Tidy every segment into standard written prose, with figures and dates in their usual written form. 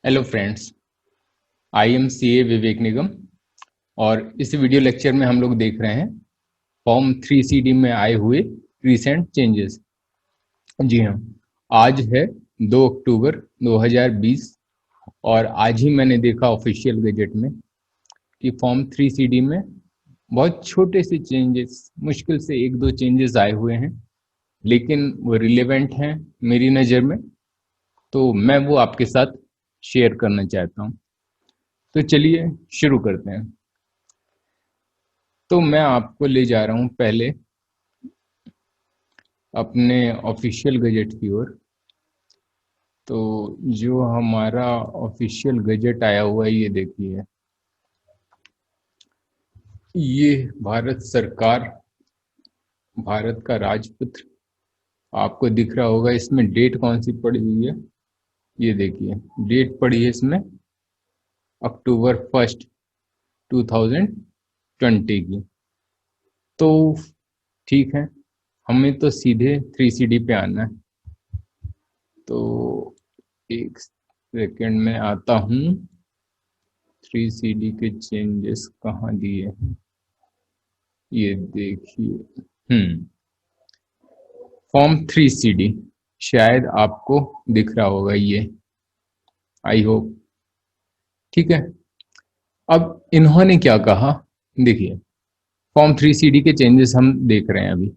Hello friends, I am CA विवेक निगम। और इस video lecture में हम लोग देख रहे हैं फॉर्म 3CD में आए हुए रिसेंट चेंजेस। जी हाँ, आज है 2 अक्टूबर 2020 और आज ही मैंने देखा ऑफिशियल गजेट में कि फॉर्म 3CD में बहुत छोटे से चेंजेस, मुश्किल से एक दो चेंजेस आए हुए हैं, लेकिन वो रिलेवेंट हैं मेरी नज़र में, तो मैं वो आपके साथ शेयर करना चाहता हूँ। तो चलिए शुरू करते हैं। तो मैं आपको ले जा रहा हूं पहले अपने ऑफिशियल गजेट की ओर। तो जो हमारा ऑफिशियल गजेट आया हुआ है, ये देखिए, ये भारत सरकार, भारत का राजपत्र आपको दिख रहा होगा। इसमें डेट कौन सी पड़ी हुई है, ये देखिए, डेट पड़ी है इसमें अक्टूबर 1, 2020 की। तो ठीक है, हमें तो सीधे 3CD पे आना है। तो एक सेकेंड में आता हूँ। 3CD के चेंजेस कहाँ दिए हैं, ये देखिए। फॉर्म 3CD शायद आपको दिख रहा होगा, ये, आई होप। ठीक है, अब इन्होंने क्या कहा, देखिए, फॉर्म 3CD के चेंजेस हम देख रहे हैं अभी।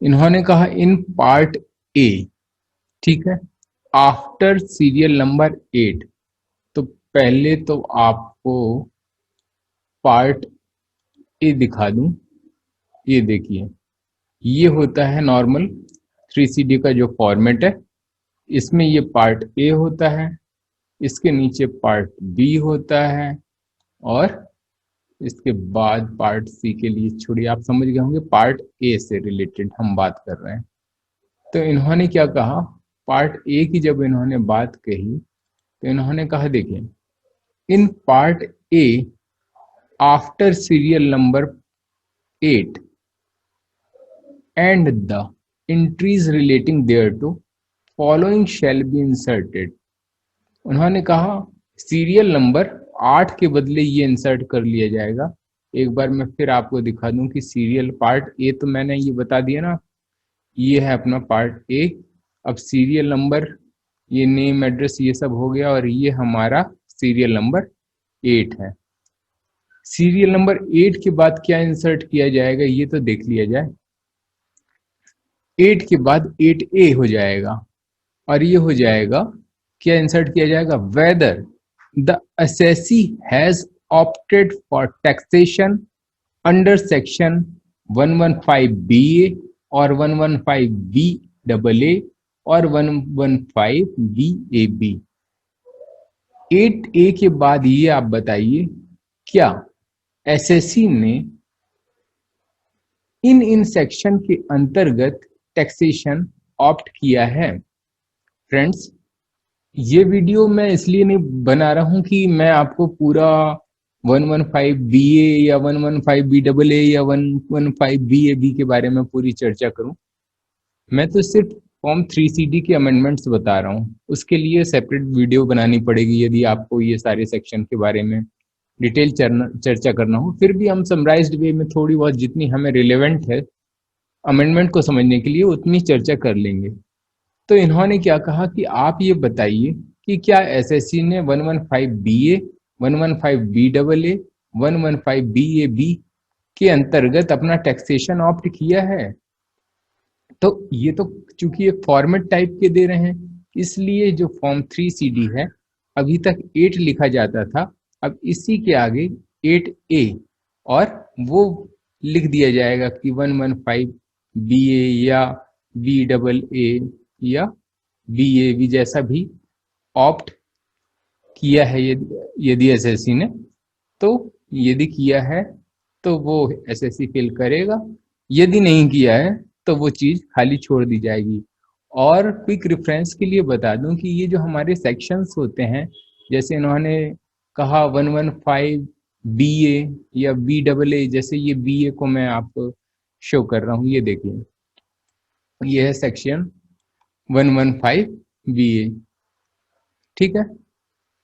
इन्होंने कहा इन पार्ट ए, ठीक है, आफ्टर सीरियल नंबर 8। तो पहले तो आपको पार्ट ए दिखा दूं। ये देखिए, ये होता है नॉर्मल 3CD का जो फॉर्मेट है। इसमें ये पार्ट ए होता है, इसके नीचे पार्ट बी होता है, और इसके बाद पार्ट सी के लिए छोड़िए, आप समझ गए होंगे, पार्ट ए से रिलेटेड हम बात कर रहे हैं। तो इन्होंने क्या कहा, पार्ट ए की जब इन्होंने बात कही तो इन्होंने कहा, देखिए, in part A after serial number 8 and the entries relating thereto following shall be inserted। उन्होंने कहा सीरियल नंबर 8 के बदले ये इंसर्ट कर लिया जाएगा। एक बार मैं फिर आपको दिखा दूं कि सीरियल पार्ट ए तो मैंने ये बता दिया ना, ये है अपना पार्ट ए। अब सीरियल नंबर, ये नेम एड्रेस ये सब हो गया, और ये हमारा सीरियल नंबर 8 है। सीरियल नंबर 8 के बाद क्या इंसर्ट किया जाएगा, ये तो देख लिया जाए। 8 के बाद 8A हो जाएगा, और ये हो जाएगा, क्या इंसर्ट किया जाएगा, whether the assessee has opted for taxation under section 115BA और 115BAA और 115BAB। 8A के बाद ये आप बताइए, क्या एसएससी ने इन सेक्शन के अंतर्गत टैक्सेशन ऑप्ट किया है? फ्रेंड्स, ये वीडियो मैं इसलिए नहीं बना रहा हूं कि मैं आपको पूरा 115BA या 115BAA या 115BAB के बारे में पूरी चर्चा करूं। मैं तो सिर्फ फॉर्म 3CD के अमेंडमेंट्स बता रहा हूं। उसके लिए सेपरेट वीडियो बनानी पड़ेगी यदि आपको ये सारे सेक्शन के बारे में डिटेल चर्चा करना हो। फिर भी हम समराइज्ड वे में थोड़ी बहुत जितनी हमें रिलेवेंट है अमेंडमेंट को समझने के लिए उतनी चर्चा कर लेंगे। तो इन्होंने क्या कहा कि आप ये बताइए कि क्या एसएससी ने 115BA, 115BAA, 115BAB के अंतर्गत अपना टैक्सेशन ऑप्ट किया है? तो ये तो चूंकि एक फॉर्मेट टाइप के दे रहे हैं, इसलिए जो फॉर्म 3CD है, अभी तक 8 लिखा जाता था, अब इसी के आगे 8A, और वो लिख दिया जाएगा कि 115BA या BAA या BAB, जैसा भी ऑप्ट किया है यदि एसएससी ने, तो यदि किया है तो वो एसएससी फिल करेगा, यदि नहीं किया है तो वो चीज खाली छोड़ दी जाएगी। और क्विक रेफरेंस के लिए बता दूं कि ये जो हमारे सेक्शंस होते हैं, जैसे इन्होंने कहा 115BA या BAA, जैसे ये BA को मैं आपको शो कर रहा हूँ, ये देखिए, ये है सेक्शन 115BA, ठीक है।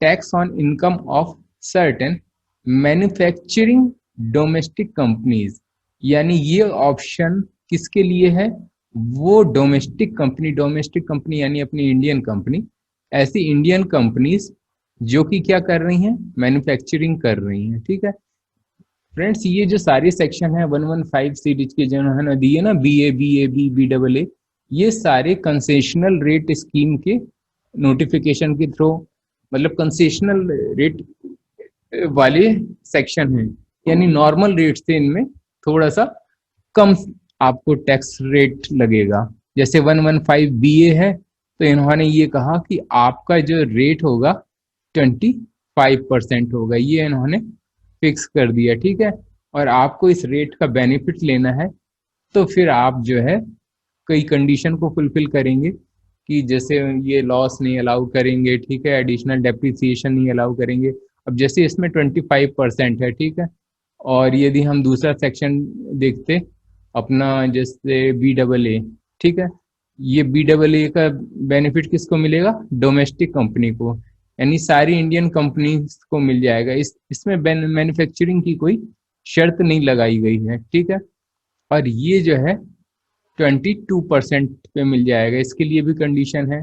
Tax on income of certain manufacturing domestic companies, यानी ये ऑप्शन किसके लिए है? वो डोमेस्टिक कंपनी यानी अपनी इंडियन कंपनी, ऐसी इंडियन कंपनीज जो कि क्या कर रही हैं? मैन्युफैक्चरिंग कर रही हैं। ठीक है फ्रेंड्स, ये जो सारे सेक्शन है 115 सीरीज के जो है ना दिए ना, बी डबल ए, ये सारे कंसेशनल रेट स्कीम के नोटिफिकेशन के थ्रू, मतलब कंसेशनल रेट वाले सेक्शन हैं, यानी नॉर्मल रेट से इनमें थोड़ा सा कम आपको टैक्स रेट लगेगा। जैसे 115 बीए है तो इन्होंने ये कहा कि आपका जो रेट होगा 25% होगा, ये इन्होंने फिक्स कर दिया। ठीक है, और आपको इस रेट का बेनिफिट लेना है तो फिर आप जो है कई कंडीशन को फुलफिल करेंगे कि जैसे ये लॉस नहीं अलाउ करेंगे, ठीक है, एडिशनल डेप्रिसिएशन नहीं अलाउ करेंगे। अब जैसे इसमें 25% है, ठीक है, और यदि हम दूसरा सेक्शन देखते अपना जैसे बी डबल ए, ठीक है, ये बी डबल ए का बेनिफिट किसको मिलेगा? डोमेस्टिक कंपनी को, यानी सारी इंडियन कंपनी को मिल जाएगा। इसमें मैन्युफैक्चरिंग की कोई शर्त नहीं लगाई गई है। ठीक है, और ये जो है 22% पे मिल जाएगा, इसके लिए भी कंडीशन है।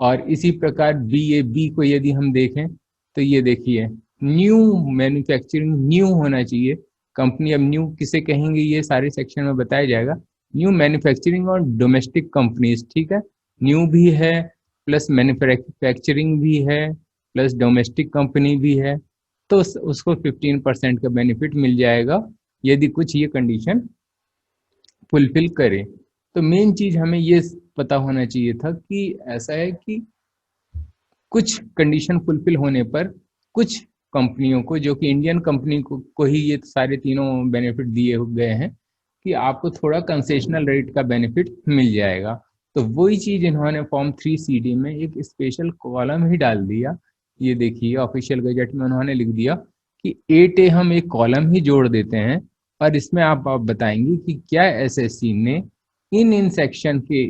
और इसी प्रकार बी को यदि हम देखें तो ये देखिए, न्यू मैन्युफैक्चरिंग न्यू होना चाहिए कंपनी। अब न्यू किसे कहेंगे ये सारे सेक्शन में बताया जाएगा। न्यू मैन्युफैक्चरिंग और डोमेस्टिक कंपनीज, ठीक है, न्यू भी है प्लस मैन्युफैक्चरिंग भी है प्लस डोमेस्टिक कंपनी भी है, तो उसको 15% का बेनिफिट मिल जाएगा यदि कुछ ये कंडीशन फुलफिल करे। तो मेन चीज हमें ये पता होना चाहिए था कि ऐसा है कि कुछ कंडीशन फुलफिल होने पर कुछ कंपनियों को, जो कि इंडियन कंपनी को ही ये सारे तीनों बेनिफिट दिए गए हैं कि आपको थोड़ा कंसेशनल रेट का बेनिफिट मिल जाएगा। तो वही चीज इन्होंने फॉर्म 3CD में एक स्पेशल कॉलम ही डाल दिया। ये देखिए ऑफिशियल गजट में उन्होंने लिख दिया कि 8A हम एक कॉलम ही जोड़ देते हैं और इसमें आप बताएंगे कि क्या एसएससी ने इन सेक्शन के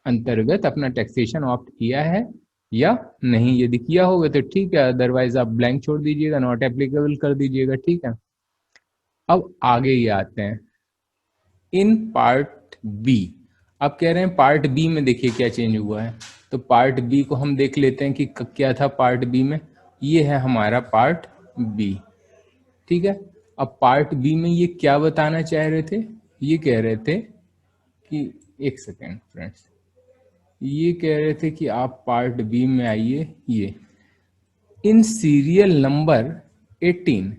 अंतर्गत अपना टैक्सेशन ऑप्ट किया है या नहीं। यदि किया होगा तो ठीक है, अदरवाइज आप ब्लैंक छोड़ दीजिएगा, नॉट एप्लीकेबल कर दीजिएगा। ठीक है, अब आगे ये आते हैं इन पार्ट बी। अब कह रहे हैं पार्ट बी में देखिए क्या चेंज हुआ है। तो पार्ट बी को हम देख लेते हैं कि क्या था पार्ट बी में। ये है हमारा पार्ट बी, ठीक है। अब पार्ट बी में ये क्या बताना चाह रहे थे? ये कह रहे थे कि एक सेकेंड फ्रेंड्स, ये कह रहे थे कि आप पार्ट बी में आइए। ये in serial number 18,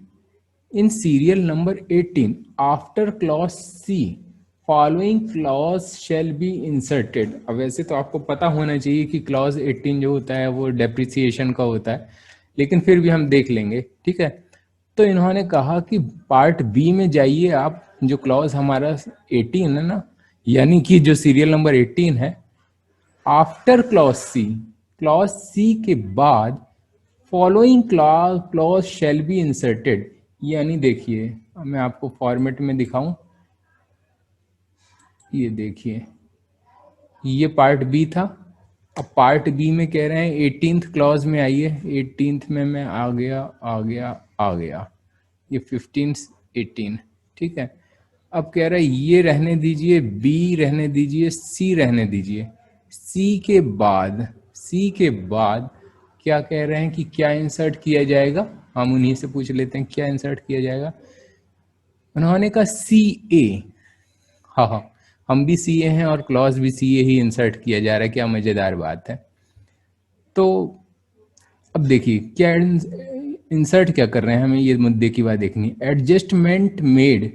in serial number 18 after clause C following clause shall be inserted. अब वैसे तो आपको पता होना चाहिए कि क्लॉज 18 जो होता है वो डेप्रिसिएशन का होता है, लेकिन फिर भी हम देख लेंगे। ठीक है, तो इन्होंने कहा कि पार्ट बी में जाइए आप, जो क्लॉज हमारा 18 है ना, यानी कि जो सीरियल नंबर 18 है, आफ्टर क्लॉज सी के बाद following clause shall be inserted. यानी देखिए मैं आपको फॉर्मेट में दिखाऊं, ये देखिए ये पार्ट बी था। अब पार्ट बी में कह रहे हैं 18th क्लॉज में आइए। 18th में मैं आ गया, ये 15 18, ठीक है। अब कह रहा है ये रहने दीजिए, बी रहने दीजिए, सी रहने दीजिए। सी के बाद क्या कह रहे हैं कि क्या इंसर्ट किया जाएगा? हम उन्हीं से पूछ लेते हैं क्या इंसर्ट किया जाएगा। उन्होंने कहा सी ए। हाँ हाँ, हम भी सी ए हैं और क्लॉज भी सी ए ही इंसर्ट किया जा रहा है। क्या मजेदार बात है। तो अब देखिए क्या इंसर्ट क्या कर रहे हैं, हमें ये मुद्दे की बात देखनी। Adjustment made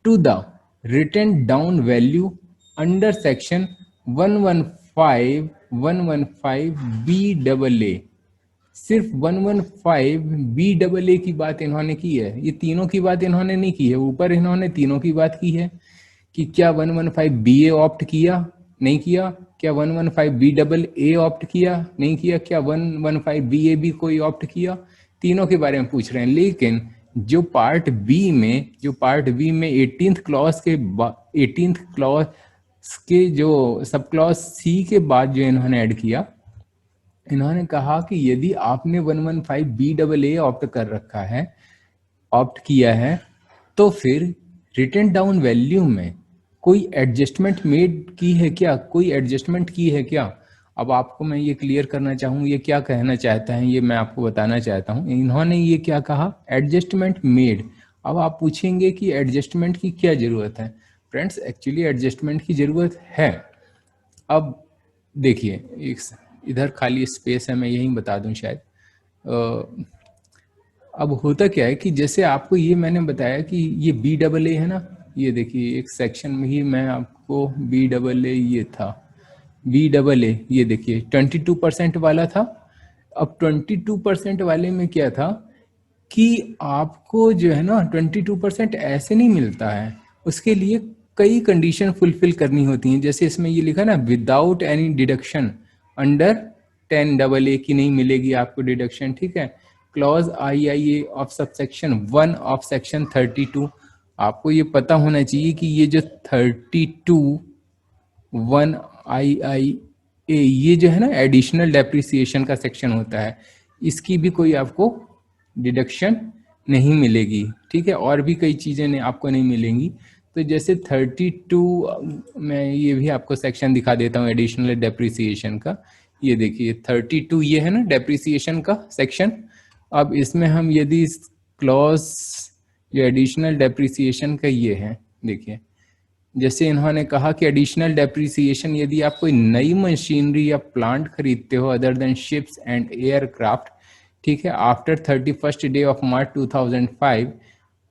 to the written down value under section 115 B double A. सिर्फ 115 बी डबल ए की बात इन्होंने की है, ये तीनों की बात इन्होंने नहीं की है। ऊपर इन्होंने तीनों की बात की है कि क्या 115 बी ए ऑप्ट किया, नहीं किया, क्या 115 बी डबल ए ऑप्ट किया, नहीं किया, क्या 115 बी ए भी कोई ऑप्ट किया, तीनों के बारे में पूछ रहे हैं। लेकिन जो पार्ट बी में 18th क्लॉज के 18th क्लॉज के जो सब क्लॉज सी के बाद जो इन्होंने ऐड किया इन्होंने कहा कि यदि आपने 115 BAA ऑप्ट कर रखा है, ऑप्ट किया है, तो फिर रिटन डाउन वैल्यू में कोई एडजस्टमेंट मेड की है क्या, कोई एडजस्टमेंट की है क्या। अब आपको मैं ये क्लियर करना चाहूँ ये क्या कहना चाहता है, ये मैं आपको बताना चाहता हूँ। इन्होंने ये क्या कहा, एडजस्टमेंट मेड। अब आप पूछेंगे कि एडजस्टमेंट की क्या ज़रूरत है। फ्रेंड्स एक्चुअली एडजस्टमेंट की ज़रूरत है। अब देखिए एक इधर खाली स्पेस है, मैं यही बता दूं शायद। अब होता क्या है कि जैसे आपको ये मैंने बताया कि ये BAA है ना, ये देखिए एक सेक्शन में ही मैं आपको BAA ये था, BAA ये देखिए 22% वाला था। अब 22% वाले में क्या था कि आपको जो है ना 22% ऐसे नहीं मिलता है, उसके लिए कई कंडीशन फुलफिल करनी होती हैं। जैसे इसमें ये लिखा ना, without any deduction under 10AA की नहीं मिलेगी आपको डिडक्शन, ठीक है। Clause II of subsection 1 of section 32, आपको ये पता होना चाहिए कि ये जो 32(1) ये जो है ना एडिशनल डेप्रिसिएशन का सेक्शन होता है, इसकी भी कोई आपको डिडक्शन नहीं मिलेगी, ठीक है। और भी कई चीज़ें नहीं आपको नहीं मिलेंगी। तो जैसे 32 मैं ये भी आपको सेक्शन दिखा देता हूँ एडिशनल डेप्रिसिएशन का। ये देखिए 32 ये है ना डेप्रिसिएशन का सेक्शन। अब इसमें हम यदि क्लॉज जो एडिशनल डेप्रिसिएशन का ये है, देखिए जैसे इन्होंने कहा कि एडिशनल डेप्रिसिएशन यदि आप कोई नई मशीनरी या प्लांट खरीदते हो other than ships and aircraft, ठीक है, आफ्टर 31 डे ऑफ मार्च 2005,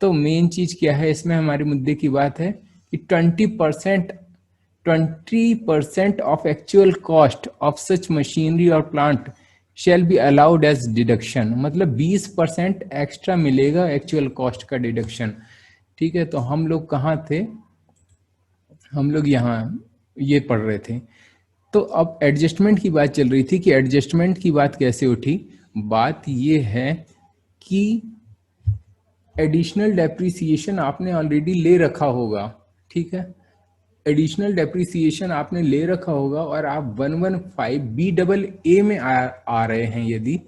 तो मेन चीज क्या है इसमें हमारे मुद्दे की बात है कि 20% of actual cost of such machinery और plant shall be allowed as deduction, मतलब 20% एक्स्ट्रा मिलेगा एक्चुअल कॉस्ट का डिडक्शन, ठीक है। तो हम लोग कहाँ थे, हम लोग यहाँ ये पढ़ रहे थे। तो अब एडजस्टमेंट की बात चल रही थी कि एडजस्टमेंट की बात कैसे उठी। बात ये है कि एडिशनल डेप्रिसिएशन आपने ऑलरेडी ले रखा होगा, ठीक है। एडिशनल डेप्रिसिएशन आपने ले रखा होगा और आप 115 BAA में आ रहे हैं यदि,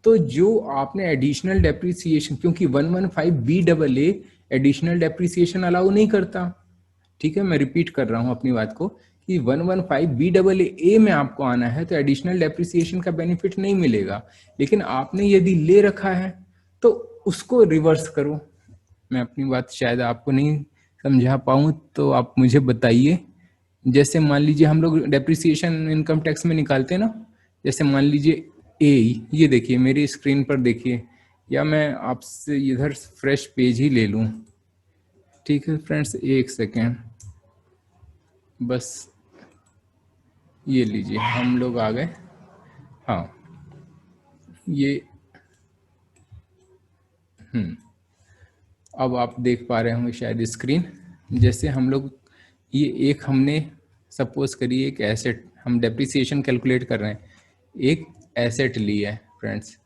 तो जो आपने एडिशनल डेप्रिसिएशन, क्योंकि 115 BAA एडिशनल डेप्रिसिएशन अलाउ नहीं करता, ठीक है। मैं रिपीट कर रहा हूं अपनी बात को कि 115 BAA में आपको आना है तो एडिशनल डेप्रिसिएशन का बेनिफिट नहीं मिलेगा। लेकिन आपने यदि ले रखा है तो उसको रिवर्स करो। मैं अपनी बात शायद आपको नहीं समझा पाऊँ तो आप मुझे बताइए। जैसे मान लीजिए हम लोग डेप्रिसिएशन इनकम टैक्स में निकालते हैं ना, जैसे मान लीजिए ये देखिए मेरी स्क्रीन पर देखिए, या मैं आपसे इधर फ्रेश पेज ही ले लूँ, ठीक है फ्रेंड्स, एक सेकेंड बस, ये लीजिए हम लोग आ गए। हाँ ये अब आप देख पा रहे होंगे शायद स्क्रीन। जैसे हम लोग ये एक हमने सपोज करिए एक एसेट, हम डेप्रिसिएशन कैलकुलेट कर रहे हैं, एक एसेट ली है फ्रेंड्स,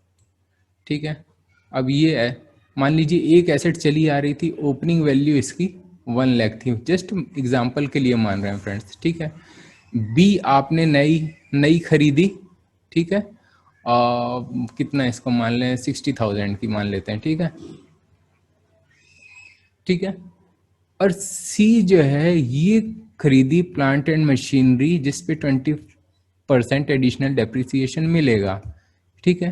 ठीक है। अब ये है, मान लीजिए एक एसेट चली आ रही थी, ओपनिंग वैल्यू इसकी 1 लाख थी, जस्ट एग्जांपल के लिए मान रहे हैं फ्रेंड्स, ठीक है। बी आपने नई नई खरीदी, ठीक है, कितना इसको मान लें 60,000 की मान लेते हैं, ठीक है, ठीक है। और सी जो है ये खरीदी प्लांट एंड मशीनरी जिस पे 20% एडिशनल डेप्रिसिएशन मिलेगा, ठीक है।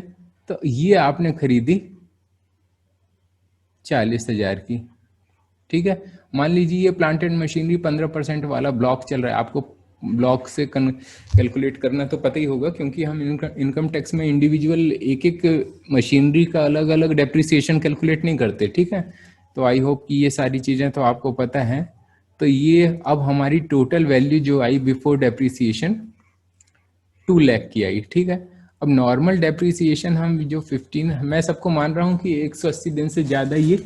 तो ये आपने खरीदी 40,000 की, ठीक है। मान लीजिए ये प्लांट एंड मशीनरी 15% वाला ब्लॉक चल रहा है, आपको ब्लॉक से कैलकुलेट करना तो पता ही होगा क्योंकि हम इनकम टैक्स में इंडिविजुअल एक एक मशीनरी का अलग अलग डेप्रिसिएशन कैलकुलेट नहीं करते, ठीक है। तो आई होप कि ये सारी चीज़ें तो आपको पता है। तो ये अब हमारी टोटल वैल्यू जो आई बिफोर डेप्रिसिएशन 2 लाख की आई, ठीक है। अब नॉर्मल डेप्रिसिएशन हम जो 15, मैं सबको मान रहा हूँ कि 180 दिन से ज़्यादा ये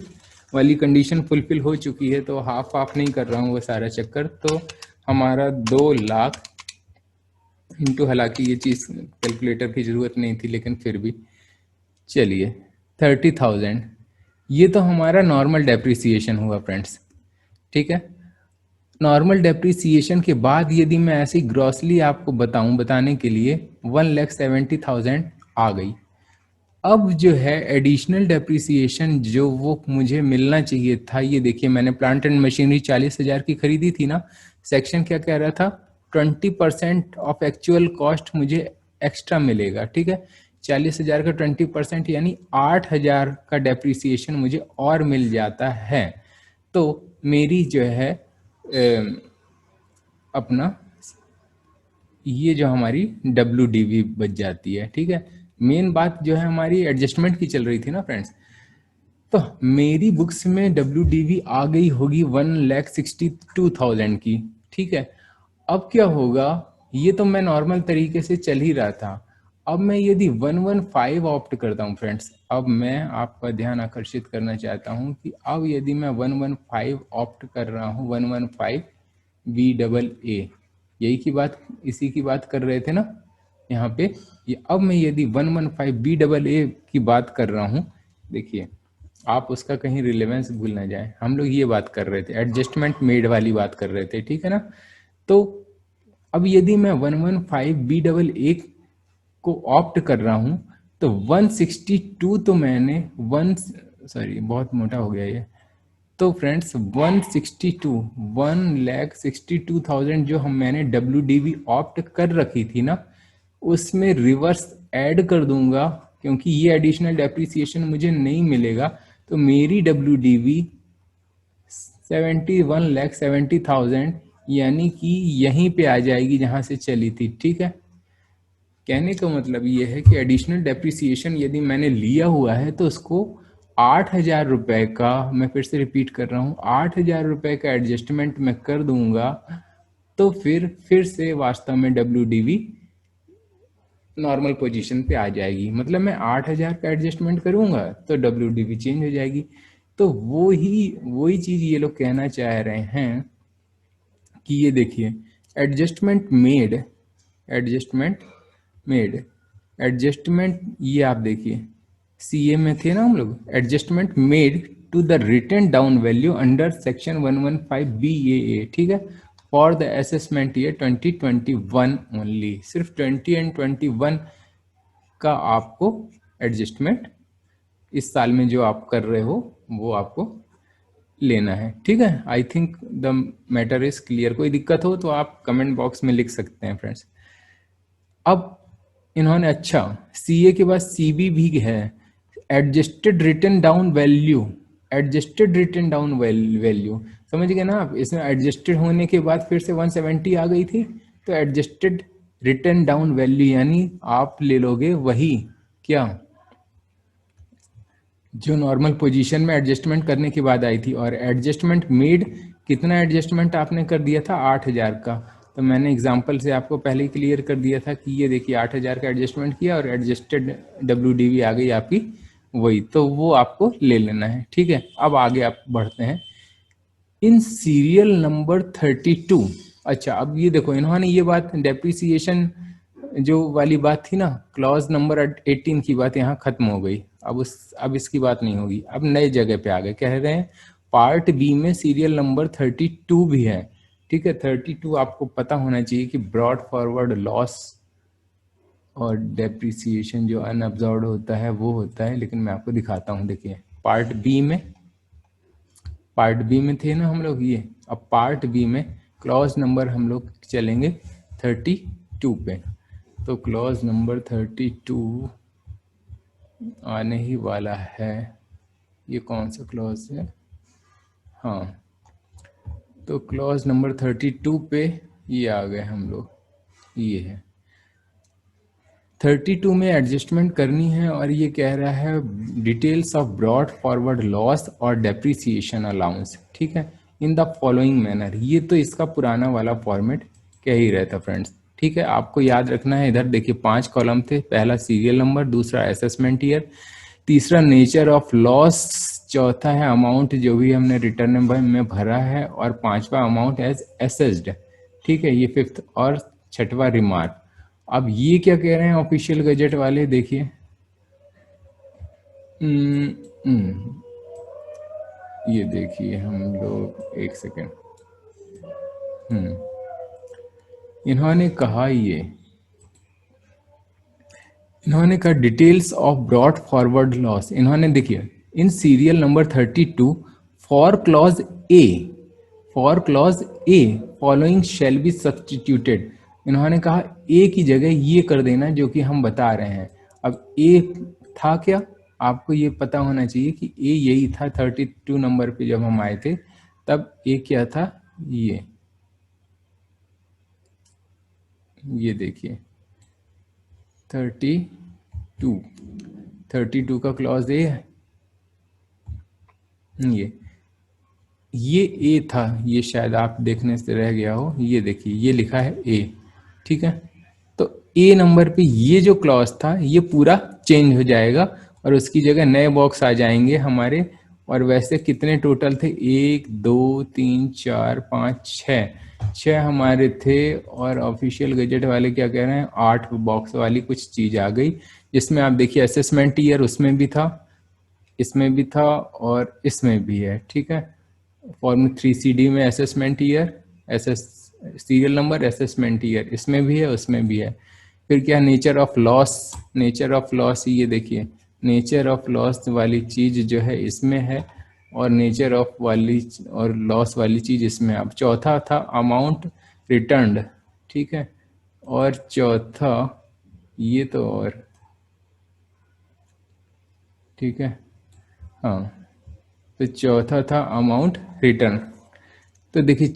वाली कंडीशन फुलफिल हो चुकी है, तो हाफ ऑफ नहीं कर रहा हूँ वो सारा चक्कर। तो हमारा 2 लाख इंटू, हालांकि ये चीज़ कैलकुलेटर की ज़रूरत नहीं थी लेकिन फिर भी चलिए 30,000, ये तो हमारा नॉर्मल डेप्रिसिएशन हुआ फ्रेंड्स, ठीक है। नॉर्मल डेप्रिसिएशन के बाद यदि मैं ऐसी ग्रॉसली आपको बताने के लिए 1,70,000 आ गई। अब जो है एडिशनल डेप्रिसिएशन जो वो मुझे मिलना चाहिए था, ये देखिए मैंने प्लांट एंड मशीनरी 40,000 की खरीदी थी ना, सेक्शन क्या कह रहा था, 20% ऑफ एक्चुअल कॉस्ट मुझे एक्स्ट्रा मिलेगा। ठीक है, 40,000 का 20% यानी 8,000 का डेप्रिसिएशन मुझे और मिल जाता है। तो मेरी जो है अपना ये जो हमारी WDV बच जाती है। ठीक है, मेन बात जो है हमारी एडजस्टमेंट की चल रही थी ना फ्रेंड्स, तो मेरी बुक्स में WDV आ गई होगी 1,62,000 की। ठीक है, अब क्या होगा, ये तो मैं नॉर्मल तरीके से चल ही रहा था। अब मैं यदि 115 ऑप्ट करता हूँ फ्रेंड्स, अब मैं आपका ध्यान आकर्षित करना चाहता हूँ कि अब यदि मैं 115 ऑप्ट कर रहा हूँ, 115 BAA, यही की बात, इसी की बात कर रहे थे ना यहाँ पे। ये अब मैं यदि 115 BAA की बात कर रहा हूँ, देखिए आप उसका कहीं रिलेवेंस भूल ना जाए, हम लोग ये बात कर रहे थे, एडजस्टमेंट मेड वाली बात कर रहे थे। ठीक है ना, तो अब यदि मैं 115 BAA को ऑप्ट कर रहा हूँ तो 162 तो मैंने सॉरी बहुत मोटा हो गया ये, तो फ्रेंड्स 1,62,000 जो हम मैंने WDV ऑप्ट कर रखी थी ना, उसमें रिवर्स ऐड कर दूंगा, क्योंकि ये एडिशनल डेप्रिसिएशन मुझे नहीं मिलेगा। तो मेरी WDV 71,70,000 यानी कि यहीं पे आ जाएगी जहां से चली थी। ठीक है, कहने का मतलब ये है कि एडिशनल डेप्रिसिएशन यदि मैंने लिया हुआ है तो उसको 8,000 रुपये का, मैं फिर से रिपीट कर रहा हूँ, 8,000 रुपये का एडजस्टमेंट मैं कर दूंगा, तो फिर से वास्तव में WDV नॉर्मल पोजीशन पे आ जाएगी। मतलब मैं 8,000 का एडजस्टमेंट करूंगा तो WDV चेंज हो जाएगी। तो वही चीज ये लोग कहना चाह रहे हैं कि ये देखिए, adjustment made adjustment made adjustment, ये आप देखिए CA में थे ना हम लोग, adjustment made to the written down value under section 115 BAA। ठीक है, for the assessment year 2021 only, सिर्फ 20 एंड 21 का आपको एडजस्टमेंट इस साल में जो आप कर रहे हो वो आपको लेना है। ठीक है, I think the matter is clear. कोई दिक्कत हो तो आप कमेंट बॉक्स में लिख सकते हैं फ्रेंड्स। अब इन्होंने, अच्छा CA के बाद CB भी है, adjusted written down value, adjusted written down value, समझ गए ना आप, इसमें एडजस्टेड होने के बाद फिर से 170 आ गई थी, तो एडजस्टेड रिटन डाउन वैल्यू यानी आप ले लोगे वही, क्या जो नॉर्मल पोजीशन में एडजस्टमेंट करने के बाद आई थी। और एडजस्टमेंट मेड, कितना एडजस्टमेंट आपने कर दिया था, 8,000 का। तो मैंने एग्जांपल से आपको पहले ही क्लियर कर दिया था कि ये देखिए 8,000 का एडजस्टमेंट किया और एडजस्टेड WDV आ गई आपकी वही, तो वो आपको ले लेना है। ठीक है, अब आगे आप बढ़ते हैं इन सीरियल नंबर 32। अच्छा, अब ये देखो इन्होंने ये बात डेप्रिसिएशन जो वाली बात थी ना, क्लॉज नंबर 18 की बात यहाँ खत्म हो गई। अब इसकी बात नहीं होगी, अब नए जगह पे आ गए, कह रहे हैं पार्ट बी में सीरियल नंबर 32 भी है। ठीक है, 32 आपको पता होना चाहिए कि ब्रॉड फॉरवर्ड लॉस और डेप्रिसिएशन जो अनअब्जॉर्ब होता है वो होता है, लेकिन मैं आपको दिखाता हूँ। देखिए पार्ट बी में थे ना हम लोग ये, अब पार्ट बी में क्लॉज नंबर हम लोग चलेंगे 32 पे। तो क्लॉज नंबर 32 आने ही वाला है। ये कौन सा क्लॉज है, हाँ, तो क्लॉज नंबर 32 पे ये आ गए हम लोग, ये है 32 में एडजस्टमेंट करनी है। और ये कह रहा है details of brought forward loss और डेप्रिसिएशन अलाउंस। ठीक है, इन द फॉलोइंग मैनर, ये तो इसका पुराना वाला फॉर्मेट कह ही रहता फ्रेंड्स। ठीक है, आपको याद रखना है, इधर देखिए 5 कॉलम थे, पहला सीरियल नंबर, दूसरा असेसमेंट ईयर, तीसरा नेचर ऑफ लॉस, चौथा है अमाउंट जो भी हमने रिटर्न में भरा है, और पांचवा अमाउंट एज एसेस्ड। ठीक है, ये फिफ्थ, और छठवा रिमार्क। अब ये क्या कह रहे हैं ऑफिशियल गजट वाले, देखिए ये देखिए हम लोग, एक सेकेंड, इन्होंने कहा details of brought forward loss. इन्होंने देखिए in serial number 32 for clause A following shall be substituted. इन्होंने कहा ए की जगह ये कर देना जो कि हम बता रहे हैं। अब ए था क्या, आपको ये पता होना चाहिए कि ए यही था 32 नंबर पे जब हम आए थे, तब ए क्या था, ये देखिए 32 का क्लॉज ए है, ये ए था, ये शायद आप देखने से रह गया हो, ये देखिए ये लिखा है ए, ठीक है। तो ए नंबर पे ये जो क्लॉज था ये पूरा चेंज हो जाएगा और उसकी जगह नए बॉक्स आ जाएंगे हमारे। और वैसे कितने टोटल थे, 1 2 3 4 5 6 हमारे थे। और ऑफिशियल गजेट वाले क्या कह रहे हैं, 8 बॉक्स वाली कुछ चीज आ गई, जिसमें आप देखिए असेसमेंट ईयर उसमें भी था, इसमें भी था और इसमें भी है, ठीक है। फॉर्म 3CD में assessment year, serial number, assessment year इसमें भी है उसमें भी है। फिर क्या, नेचर ऑफ लॉस, ये देखिए नेचर ऑफ लॉस वाली चीज जो है इसमें है और नेचर ऑफ वाली और लॉस वाली चीज इसमें। अब चौथा था अमाउंट रिटर्न्ड, ठीक है। और चौथा ये तो, और ठीक है, हाँ, तो चौथा था अमाउंट रिटर्न। तो देखिए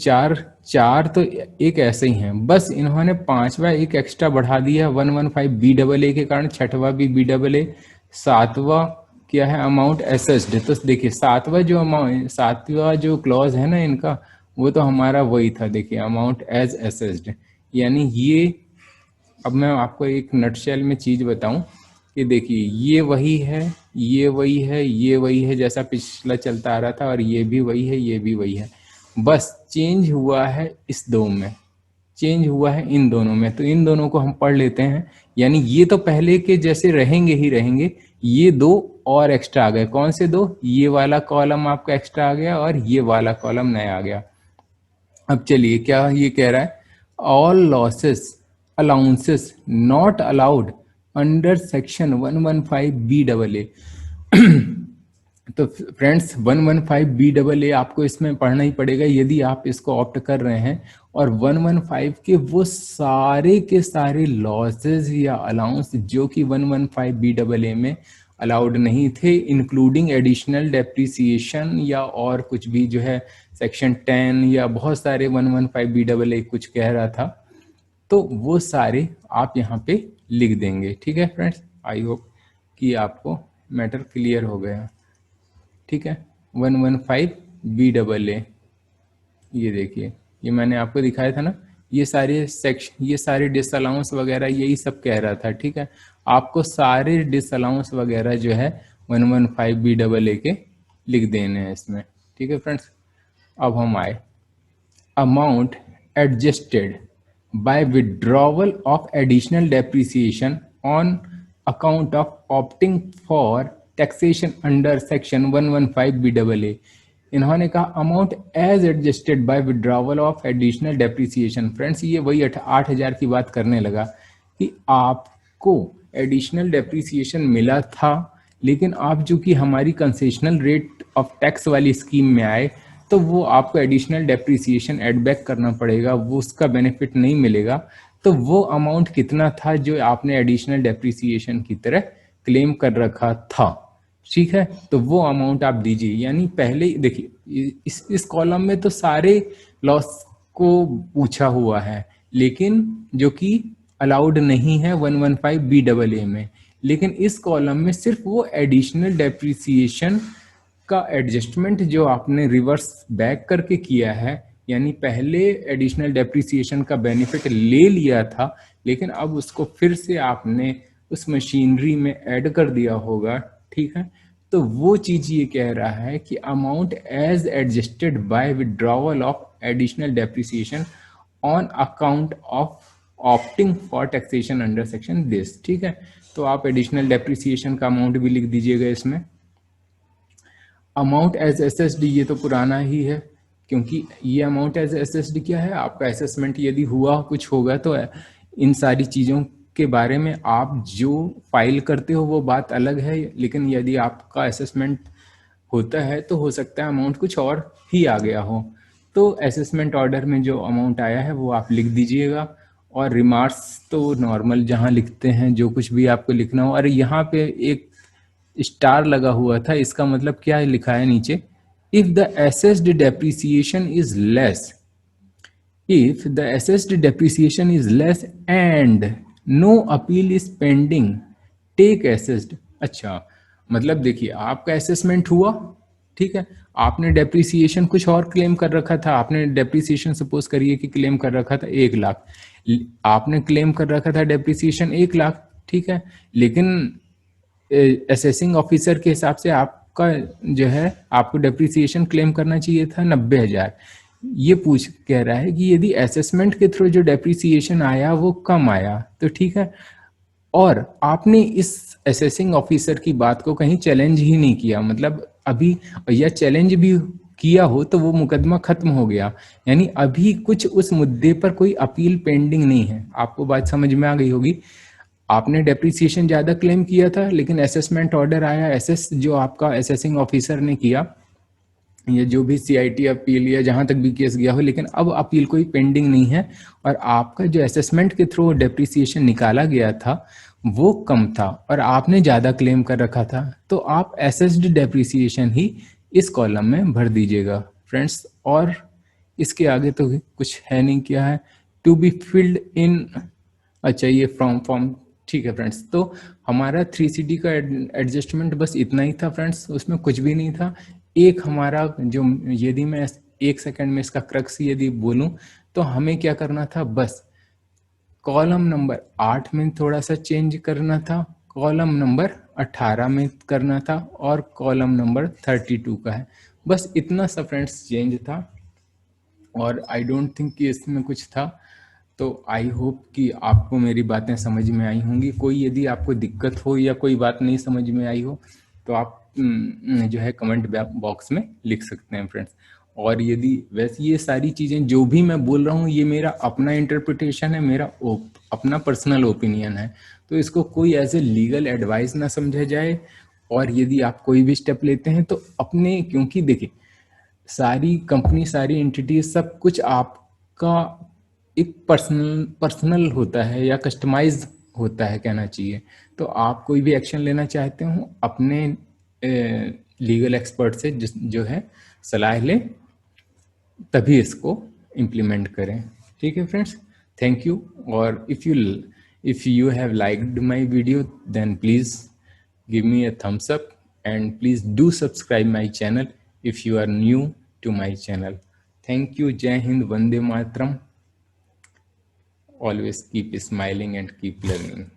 चार तो एक ऐसे ही हैं, बस इन्होंने पांचवा एक एक्स्ट्रा बढ़ा दिया 115 BAA के कारण, छठवा भी BAA, सातवां क्या है अमाउंट एसेस्ड। तो देखिए सातवां जो क्लॉज है ना इनका, वो तो हमारा वही था, देखिए अमाउंट एज एसेस्ड। यानी ये, अब मैं आपको एक नटशेल में चीज बताऊं कि देखिए ये वही है, ये वही है, ये वही है जैसा पिछला चलता आ रहा था, और ये भी वही है, ये भी वही है, बस चेंज हुआ है इस दो में, चेंज हुआ है इन दोनों में। तो इन दोनों को हम पढ़ लेते हैं। यानी ये तो पहले के जैसे रहेंगे ही रहेंगे, ये दो और एक्स्ट्रा आ गए। कौन से दो, ये वाला कॉलम आपका एक्स्ट्रा आ गया और ये वाला कॉलम नया आ गया। अब चलिए क्या ये कह रहा है, all losses allowances not allowed under section 115 BAA। तो फ्रेंड्स 115 BAA आपको इसमें पढ़ना ही पड़ेगा यदि आप इसको ऑप्ट कर रहे हैं। और 115 के वो सारे के सारे लॉसेस या अलाउंस जो कि 115 BAA में अलाउड नहीं थे, इंक्लूडिंग एडिशनल डेप्रिसिएशन या और कुछ भी जो है सेक्शन 10 या बहुत सारे 115 BAA कुछ कह रहा था, तो वो सारे आप यहाँ पे लिख देंगे। ठीक है फ्रेंड्स, आई होप कि आपको मैटर क्लियर हो गया। ठीक है, 115 BAA, ये देखिए ये मैंने आपको दिखाया था ना, ये सारे सेक्शन, ये सारे डिसअलाउंस वगैरह यही सब कह रहा था। ठीक है, आपको सारे डिसअलाउंस वगैरह जो है 115 BAA के लिख देने हैं इसमें। ठीक है फ्रेंड्स, अब हम आए amount adjusted by withdrawal of additional depreciation on account of opting for taxation under section 115 BAA। इन्होंने कहा amount as adjusted by withdrawal of additional depreciation. Friends ये वही 8,000 की बात करने लगा कि आपको एडिशनल डेप्रिसिएशन मिला था, लेकिन आप जो कि हमारी कंसेशनल रेट ऑफ टैक्स वाली स्कीम में आए तो वो आपको एडिशनल डेप्रिसिएशन एड बैक करना पड़ेगा, वो उसका बेनिफिट नहीं मिलेगा। तो वो अमाउंट कितना था जो आपने एडिशनल डेप्रिसिएशन की तरह क्लेम कर रखा था। ठीक है, तो वो अमाउंट आप दीजिए। यानी पहले देखिए इस कॉलम में तो सारे लॉस को पूछा हुआ है, लेकिन जो कि अलाउड नहीं है 115 BAA में, लेकिन इस कॉलम में सिर्फ वो एडिशनल डेप्रिसिएशन का एडजस्टमेंट जो आपने रिवर्स बैक करके किया है, यानी पहले एडिशनल डेप्रिसिएशन का बेनिफिट ले लिया था, लेकिन अब उसको फिर से आपने उस मशीनरी में ऐड कर दिया होगा। ठीक है, तो वो चीज ये कह रहा है कि amount as adjusted by withdrawal of additional depreciation on account of opting for taxation under section this. ठीक है, तो आप एडिशनल डेप्रिसिएशन का अमाउंट भी लिख दीजिएगा इसमें। अमाउंट एज एसएसडी ये तो पुराना ही है, क्योंकि ये अमाउंट एज असेस्ड क्या है, आपका असेसमेंट यदि हुआ कुछ होगा तो इन सारी चीज़ों के बारे में आप जो फाइल करते हो वो बात अलग है, लेकिन यदि आपका असेसमेंट होता है तो हो सकता है अमाउंट कुछ और ही आ गया हो। तो असेसमेंट ऑर्डर में जो अमाउंट आया है वो आप लिख दीजिएगा, और रिमार्क्स तो नॉर्मल जहाँ लिखते हैं जो कुछ भी आपको लिखना हो। और यहाँ पे एक स्टार लगा हुआ था, इसका मतलब क्या है, लिखा है नीचे, if the assessed depreciation is less, if the assessed depreciation is less and no appeal is pending, take assessed। अच्छा, मतलब देखिए आपका असेसमेंट हुआ, ठीक है, आपने डेप्रिसिएशन कुछ और क्लेम कर रखा था, आपने डेप्रिसिएशन सपोज करिए कि क्लेम कर रखा था 1 लाख, आपने क्लेम कर रखा था डेप्रिसिएशन 1 लाख, ठीक है, लेकिन असेसिंग ऑफिसर के हिसाब से आपका जो है आपको डेप्रिसिएशन क्लेम करना चाहिए था 90,000। ये पूछ कह रहा है कि यदि असेसमेंट के थ्रू जो डेप्रिसिएशन आया वो कम आया तो ठीक है, और आपने इस असेसिंग ऑफिसर की बात को कहीं चैलेंज ही नहीं किया, मतलब अभी, या चैलेंज भी किया हो तो वो मुकदमा खत्म हो गया, यानी अभी कुछ उस मुद्दे पर कोई अपील पेंडिंग नहीं है। आपको बात समझ में आ गई होगी। आपने डेप्रिसिएशन ज़्यादा क्लेम किया था, लेकिन असेसमेंट ऑर्डर आया, एसेस जो आपका असेसिंग ऑफिसर ने किया, या जो भी सीआईटी अपील या जहां तक भी केस गया हो, लेकिन अब अपील कोई पेंडिंग नहीं है, और आपका जो असेसमेंट के थ्रू डेप्रिसिएशन निकाला गया था वो कम था और आपने ज़्यादा क्लेम कर रखा था, तो आप असेस्ड डेप्रिसिएशन ही इस कॉलम में भर दीजिएगा फ्रेंड्स। और इसके आगे तो कुछ है नहीं, क्या है, टू बी फिल्ड इन, अच्छा ये फ्रॉम फॉर्म, ठीक है फ्रेंड्स। तो हमारा 3CD का एडजस्टमेंट बस इतना ही था फ्रेंड्स, उसमें कुछ भी नहीं था। एक हमारा जो, यदि मैं 1 सेकंड में इसका क्रक्स यदि बोलूं तो हमें क्या करना था, बस कॉलम नंबर 8 में थोड़ा सा चेंज करना था, कॉलम नंबर 18 में करना था, और कॉलम नंबर 32 का है, बस इतना सा फ्रेंड्स चेंज था, और आई डोंट थिंक कि इसमें कुछ था। तो आई होप कि आपको मेरी बातें समझ में आई होंगी। कोई यदि आपको दिक्कत हो या कोई बात नहीं समझ में आई हो तो आप जो है कमेंट बॉक्स में लिख सकते हैं फ्रेंड्स। और यदि वैसे ये सारी चीज़ें जो भी मैं बोल रहा हूँ ये मेरा अपना इंटरप्रिटेशन है, मेरा अपना पर्सनल ओपिनियन है, तो इसको कोई एज ए लीगल एडवाइस ना समझा जाए। और यदि आप कोई भी स्टेप लेते हैं तो अपने, क्योंकि देखिए सारी कंपनी, सारी एंटिटी, सब कुछ आपका एक पर्सनल होता है या कस्टमाइज होता है कहना चाहिए। तो आप कोई भी एक्शन लेना चाहते हो अपने लीगल एक्सपर्ट से जो है सलाह लें, तभी इसको इम्प्लीमेंट करें। ठीक है फ्रेंड्स, थैंक यू। और if you have liked my video, then please give me a thumbs up and please do subscribe my channel if you are new to my channel. Thank you. Jai Hind, Vande Matram. Always keep smiling and keep learning.